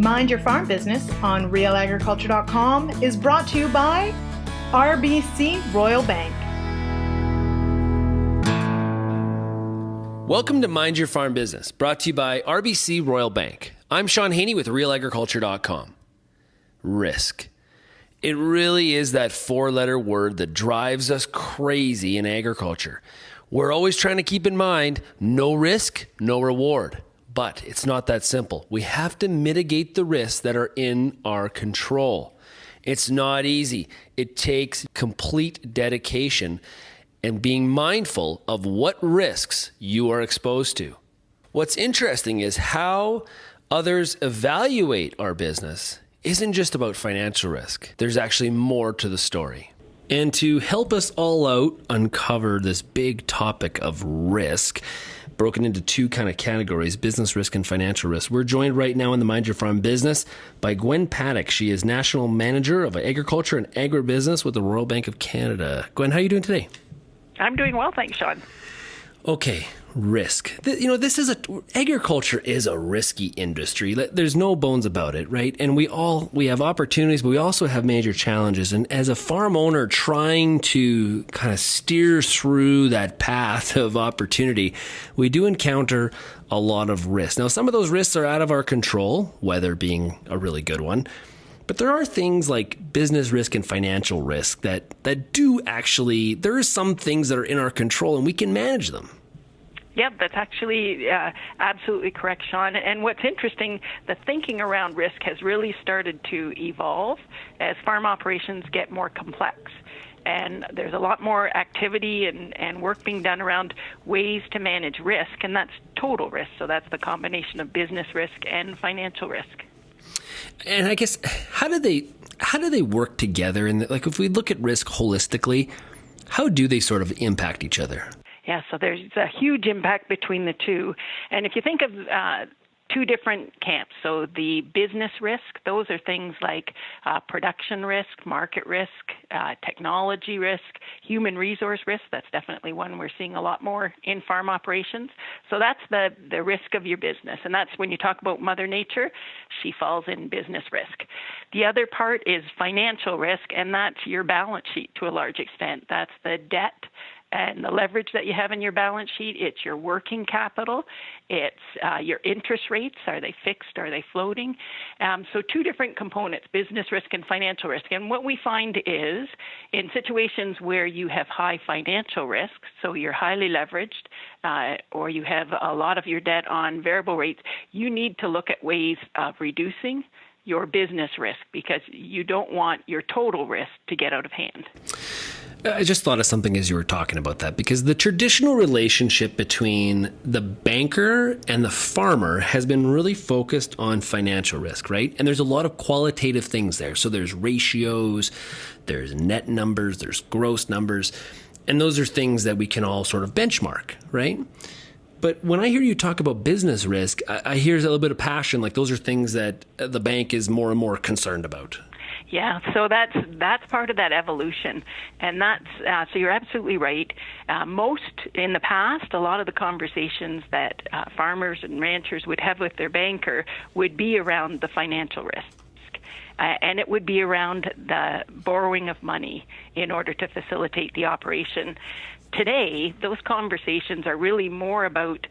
Mind Your Farm Business on realagriculture.com is brought to you by RBC Royal Bank. Welcome to Mind Your Farm Business, brought to you by RBC Royal Bank. I'm Sean Haney with realagriculture.com. Risk. It really is that four-letter word that drives us crazy in agriculture. We're always trying to keep in mind, no risk, no reward. But it's not that simple. We have to mitigate the risks that are in our control. It's not easy. It takes complete dedication and being mindful of what risks you are exposed to. What's interesting is how others evaluate our business isn't just about financial risk. There's actually more to the story. And to help us all out uncover this big topic of risk, broken into two kind of categories, business risk and financial risk, we're joined right now in the Mind Your Farm Business by Gwen Paddock. She is National Manager of Agriculture and Agribusiness with the Royal Bank of Canada. Gwen, how are you doing today? I'm doing well, thanks, Sean. Okay, risk. Agriculture is a risky industry. There's no bones about it, right? And we have opportunities, but we also have major challenges. And as a farm owner trying to kind of steer through that path of opportunity, we do encounter a lot of risks. Now, some of those risks are out of our control, weather being a really good one. But there are things like business risk and financial risk that do actually, there are some things that are in our control and we can manage them. Yeah, that's actually absolutely correct, Sean. And what's interesting, the thinking around risk has really started to evolve as farm operations get more complex. And there's a lot more activity and work being done around ways to manage risk, and that's total risk. So that's the combination of business risk and financial risk. And I guess, how do they work together? And like, if we look at risk holistically, how do they sort of impact each other? Yeah, so there's a huge impact between the two. And if you think of two different camps, so the business risk, those are things like production risk, market risk, technology risk, human resource risk. That's definitely one we're seeing a lot more in farm operations. So that's the risk of your business. And that's when you talk about Mother Nature, she falls in business risk. The other part is financial risk, and that's your balance sheet to a large extent. That's the debt and the leverage that you have in your balance sheet. It's your working capital. It's your interest rates. Are they fixed? Are they floating? So two different components, business risk and financial risk. And what we find is in situations where you have high financial risk, so you're highly leveraged, or you have a lot of your debt on variable rates, you need to look at ways of reducing your business risk because you don't want your total risk to get out of hand. I just thought of something as you were talking about that, because the traditional relationship between the banker and the farmer has been really focused on financial risk, right? And there's a lot of qualitative things there. So there's ratios, there's net numbers, there's gross numbers, and those are things that we can all sort of benchmark, right? But when I hear you talk about business risk, I hear a little bit of passion, like those are things that the bank is more and more concerned about. Yeah, so that's part of that evolution, and that's so you're absolutely right. Most in the past, a lot of the conversations that farmers and ranchers would have with their banker would be around the financial risk. And it would be around the borrowing of money in order to facilitate the operation. Today, those conversations are really more about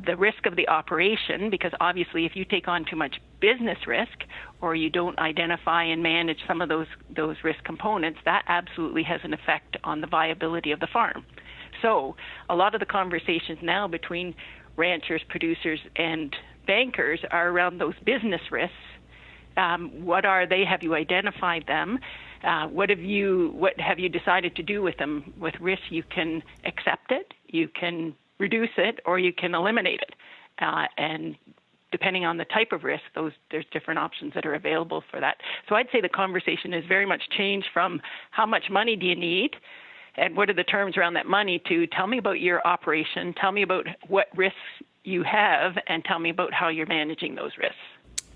the risk of the operation, because obviously if you take on too much business risk or you don't identify and manage some of those risk components, that absolutely has an effect on the viability of the farm. So a lot of the conversations now between ranchers, producers, and bankers are around those business risks. What are they? Have you identified them? What have you decided to do with them? With risk, you can accept it, you can reduce it, or you can eliminate it. And depending on the type of risk, there's different options that are available for that. So I'd say the conversation has very much changed from how much money do you need and what are the terms around that money to tell me about your operation, tell me about what risks you have, and tell me about how you're managing those risks.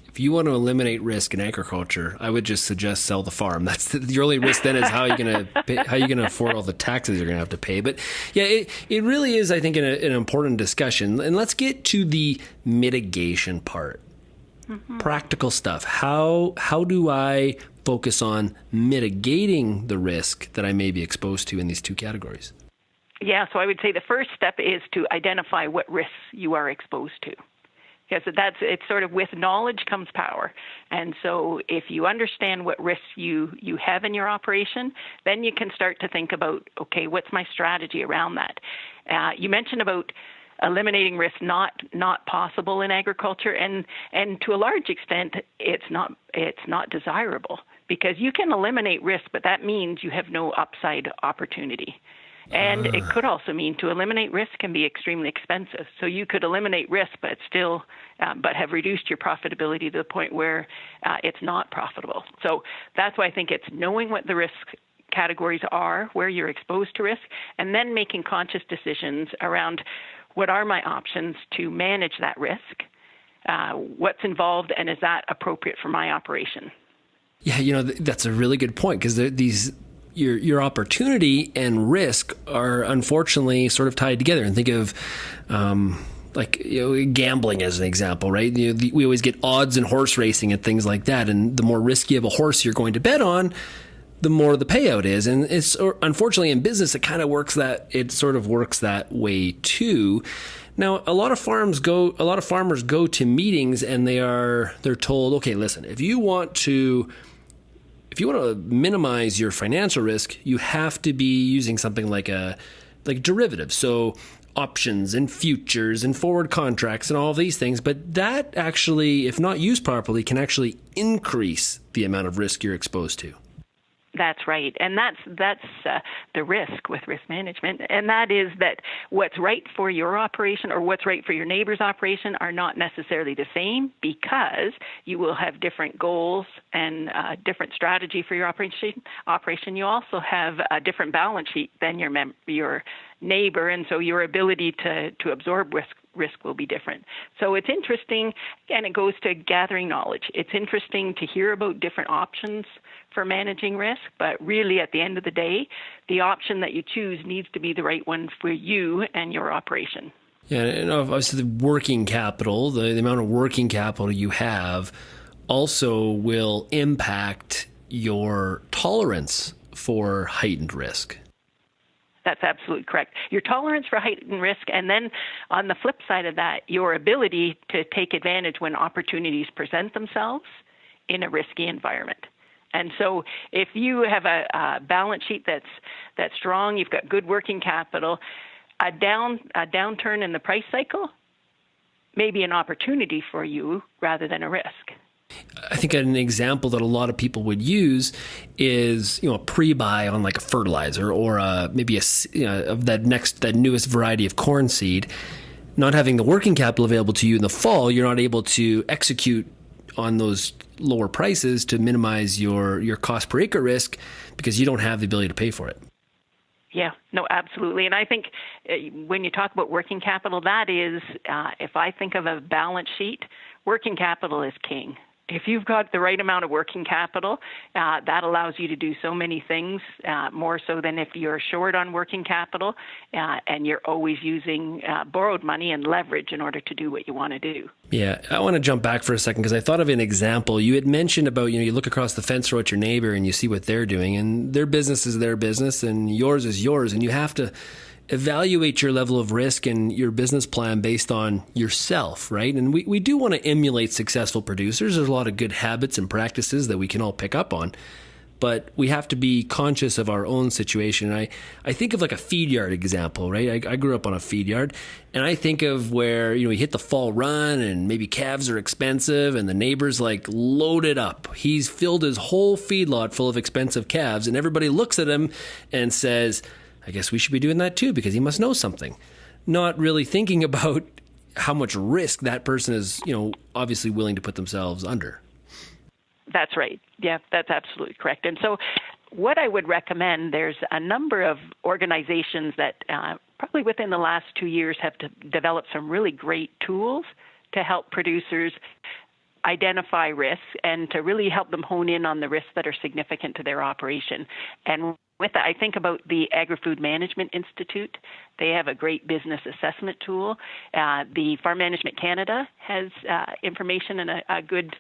If you want to eliminate risk in agriculture, I would just suggest sell the farm. That's the only risk then is how you're going to afford all the taxes you're going to have to pay. But yeah, it really is, I think, an important discussion. And let's get to the mitigation part. Practical stuff. How do I focus on mitigating the risk that I may be exposed to in these two categories? Yeah, so I would say the first step is to identify what risks you are exposed to. Because it's sort of with knowledge comes power. And so if you understand what risks you have in your operation, then you can start to think about, okay, what's my strategy around that? You mentioned about eliminating risk not possible in agriculture, and to a large extent it's not desirable, because you can eliminate risk, but that means you have no upside opportunity. And it could also mean to eliminate risk can be extremely expensive. So you could eliminate risk, but still, but have reduced your profitability to the point where it's not profitable. So that's why I think it's knowing what the risk categories are, where you're exposed to risk, and then making conscious decisions around what are my options to manage that risk, what's involved, and is that appropriate for my operation? Yeah, that's a really good point, because your opportunity and risk are unfortunately sort of tied together. And think of gambling as an example, right? We always get odds in horse racing and things like that. And the more risky of a horse you're going to bet on, the more the payout is. And it's unfortunately in business, it sort of works that way too. Now, a lot of farmers go to meetings and they're told, okay, listen, if you want to minimize your financial risk, you have to be using something like derivatives. So options and futures and forward contracts and all of these things. But that actually, if not used properly, can actually increase the amount of risk you're exposed to. That's right. And that's the risk with risk management. And that is that what's right for your operation or what's right for your neighbor's operation are not necessarily the same, because you will have different goals and different strategy for your operation. You also have a different balance sheet than your neighbor. And so your ability to absorb risk will be different. So it's interesting, and it goes to gathering knowledge. It's interesting to hear about different options for managing risk, but really at the end of the day, the option that you choose needs to be the right one for you and your operation. Yeah, and obviously the working capital, the amount of working capital you have also will impact your tolerance for heightened risk. That's absolutely correct. Your tolerance for heightened risk, and then on the flip side of that, your ability to take advantage when opportunities present themselves in a risky environment. And so if you have a balance sheet that's strong, you've got good working capital, a downturn in the price cycle may be an opportunity for you rather than a risk. I think an example that a lot of people would use is, a pre-buy on like a fertilizer or maybe that newest variety of corn seed. Not having the working capital available to you in the fall, you're not able to execute on those lower prices to minimize your cost per acre risk because you don't have the ability to pay for it. Yeah, no, absolutely. And I think when you talk about working capital, that is, if I think of a balance sheet, working capital is king. If you've got the right amount of working capital, that allows you to do so many things, more so than if you're short on working capital and you're always using borrowed money and leverage in order to do what you want to do. Yeah, I want to jump back for a second because I thought of an example. You had mentioned about, you look across the fence row at your neighbor and you see what they're doing, and their business is their business and yours is yours, and you have to evaluate your level of risk and your business plan based on yourself, right? And we do want to emulate successful producers. There's a lot of good habits and practices that we can all pick up on, but we have to be conscious of our own situation. And I think of like a feed yard example, right? I grew up on a feed yard, and I think of where, we hit the fall run and maybe calves are expensive and the neighbor's like loaded up. He's filled his whole feedlot full of expensive calves, and everybody looks at him and says, I guess we should be doing that too because he must know something. Not really thinking about how much risk that person is, obviously willing to put themselves under. That's right. Yeah, that's absolutely correct. And so what I would recommend, there's a number of organizations that probably within the last 2 years have developed some really great tools to help producers identify risks and to really help them hone in on the risks that are significant to their operation. And with that, I think about the Agri-Food Management Institute. They have a great business assessment tool. The Farm Management Canada has information and a good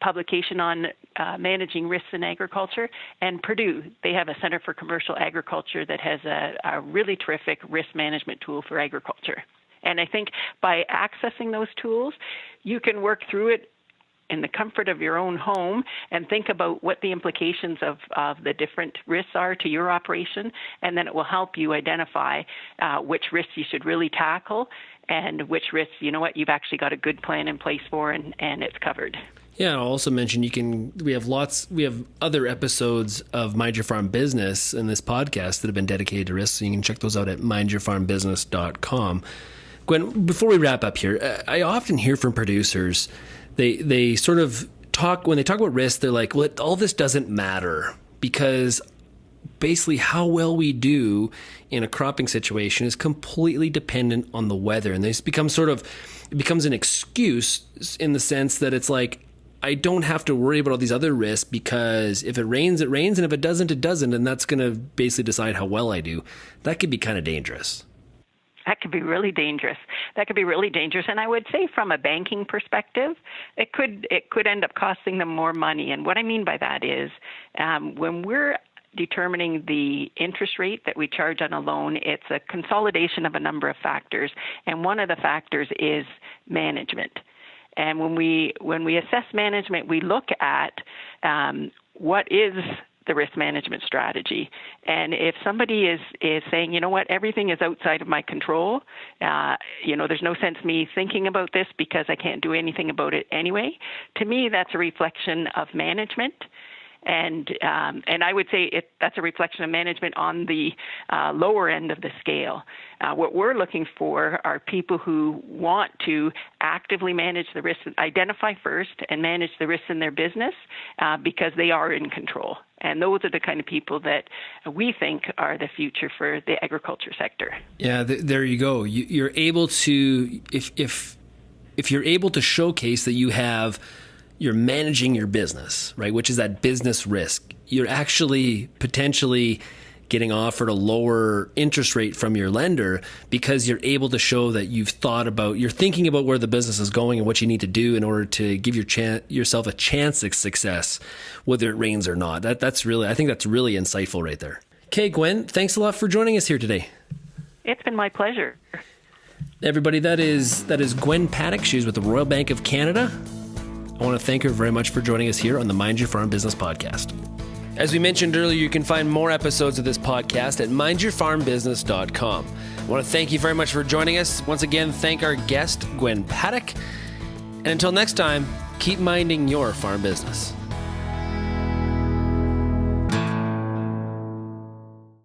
publication on managing risks in agriculture. And Purdue, they have a Center for Commercial Agriculture that has a really terrific risk management tool for agriculture. And I think by accessing those tools, you can work through it in the comfort of your own home and think about what the implications of the different risks are to your operation, and then it will help you identify which risks you should really tackle and which risks, you've actually got a good plan in place for and it's covered. Yeah, I'll also mention we have other episodes of Mind Your Farm Business in this podcast that have been dedicated to risk, so you can check those out at mindyourfarmbusiness.com. Gwen, before we wrap up here, I often hear from producers, they sort of talk, when they talk about risk, they're like, well, all this doesn't matter because basically how well we do in a cropping situation is completely dependent on the weather. And this becomes an excuse in the sense that it's like, I don't have to worry about all these other risks because if it rains, it rains. And if it doesn't, it doesn't. And that's going to basically decide how well I do. That could be kind of dangerous. That could be really dangerous. And I would say from a banking perspective, it could end up costing them more money. And what I mean by that is when we're determining the interest rate that we charge on a loan, it's a consolidation of a number of factors. And one of the factors is management. And when we assess management, we look at what is the risk management strategy. And if somebody is saying, you know what, everything is outside of my control, there's no sense me thinking about this because I can't do anything about it anyway. To me, that's a reflection of management. And I would say that's a reflection of management on the lower end of the scale. What we're looking for are people who want to actively manage the risks, identify first and manage the risks in their business because they are in control. And those are the kind of people that we think are the future for the agriculture sector. Yeah, there you go. You're able to, if you're able to showcase that you're managing your business, right? Which is that business risk. You're actually potentially getting offered a lower interest rate from your lender because you're able to show that you're thinking about where the business is going and what you need to do in order to give yourself a chance at success, whether it rains or not. I think that's really insightful right there. Okay, Gwen, thanks a lot for joining us here today. It's been my pleasure. Everybody, that is Gwen Paddock. She's with the Royal Bank of Canada. I want to thank her very much for joining us here on the Mind Your Farm Business podcast. As we mentioned earlier, you can find more episodes of this podcast at mindyourfarmbusiness.com. I want to thank you very much for joining us. Once again, thank our guest, Gwen Paddock. And until next time, keep minding your farm business.